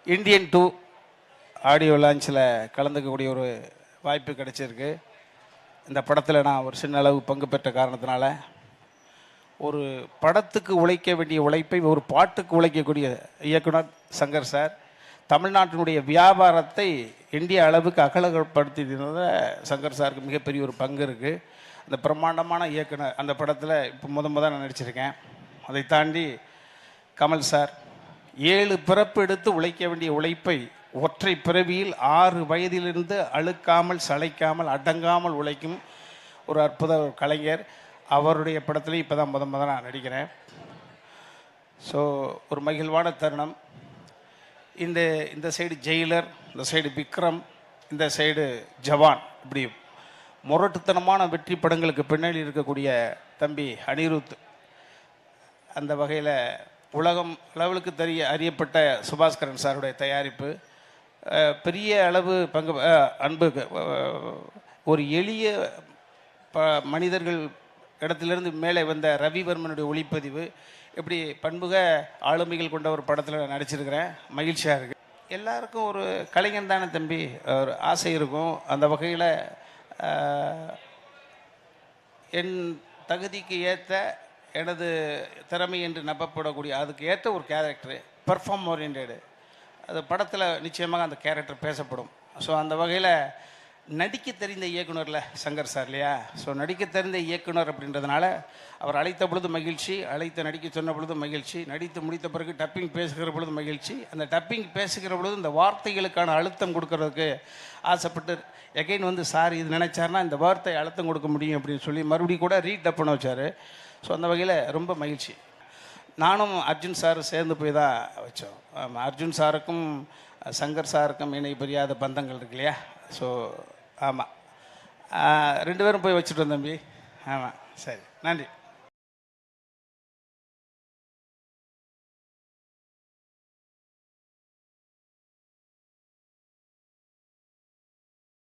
Indian 2 audio லான்ச்சில் கலந்துக்கக்கூடிய ஒரு வாய்ப்பு கிடைச்சிருக்கு. இந்த படத்தில் நான் ஒரு சின்ன அளவு பங்கு பெற்ற காரணத்தினால ஒரு படத்துக்கு உழைக்க வேண்டிய உழைப்பை ஒரு பாட்டுக்கு உழைக்கக்கூடிய இயக்குனர் சங்கர் சார் தமிழ்நாட்டினுடைய வியாபாரத்தை இந்திய அளவுக்கு அகலப்படுத்தினத சங்கர் சாருக்கு மிகப்பெரிய ஒரு பங்கு இருக்குது. அந்த பிரம்மாண்டமான இயக்குனர் அந்த படத்தில் இப்போ நான் நடிச்சிருக்கேன். அதை தாண்டி கமல் சார் 7 பிறப்பு எடுத்து உழைக்க வேண்டிய உழைப்பை ஒற்றை பிறவியில் 6 வயதிலிருந்து அழுக்காமல் சளைக்காமல் அடங்காமல் உழைக்கும் ஒரு அற்புத கலைஞர். அவருடைய படத்துலேயும் இப்போ தான் நான் நடிக்கிறேன். ஸோ ஒரு மகிழ்வான தருணம். இந்த சைடு ஜெயிலர், இந்த சைடு விக்ரம், இந்த சைடு ஜவான், இப்படி முரட்டுத்தனமான வெற்றி படங்களுக்கு பின்னாடி இருக்கக்கூடிய தம்பி அனிருத். அந்த வகையில் உலகம் அளவுக்கு அறியப்பட்ட சுபாஸ்கரன் சாருடைய தயாரிப்பு பெரிய அளவு பங்கு அன்பு. ஒரு எளிய மனிதர்கள் இடத்திலிருந்து மேலே வந்த ரவிவர்மனுடைய ஒளிப்பதிவு, இப்படி பண்புக ஆளுமைகள் கொண்ட ஒரு படத்தில் நடிச்சிருக்கிறேன். மகிழ்ச்சியாக இருக்குது. எல்லாருக்கும் ஒரு கலைஞன் தானே தம்பி, ஒரு ஆசை இருக்கும். அந்த வகையில் என் தகுதிக்கு ஏற்ற எனது திறமை என்று நம்பப்படக்கூடிய அதுக்கு ஏற்ற ஒரு கேரக்டரு, பெர்ஃபார்ம் ஓரியன்டு, அது படத்தில் நிச்சயமாக அந்த கேரக்டர் பேசப்படும். ஸோ அந்த வகையில் நடிக்க தெரிந்த இயக்குனரில் சங்கர் சார் இல்லையா? ஸோ நடிக்க தெரிந்த இயக்குனர் அப்படின்றதுனால அவர் அழைத்த பொழுது மகிழ்ச்சி, நடிக்க சொன்ன பொழுது மகிழ்ச்சி, நடித்து முடித்த பிறகு டப்பிங் பேசுகிற பொழுது மகிழ்ச்சி. அந்த டப்பிங் பேசுகிற பொழுது இந்த வார்த்தைகளுக்கான அழுத்தம் கொடுக்கறதுக்கு ஆசைப்பட்டு எகைன் சார் இது நினைச்சார்னா இந்த வார்த்தை அழுத்தம் கொடுக்க முடியும் அப்படின்னு சொல்லி மறுபடியும் கூட ரீடப் பண்ண வச்சார். ஸோ அந்த வகையில் ரொம்ப மகிழ்ச்சி. நானும் அர்ஜுன் சார் சேர்ந்து போய் தான் வச்சோம். அர்ஜுன் சாருக்கும் சங்கர் சாருக்கும் இணை புரியாத பந்தங்கள் இருக்கு இல்லையா? ஸோ ஆமாம், 2 பேரும் போய் வச்சுட்டோம் தம்பி. ஆமாம், சரி, நன்றி.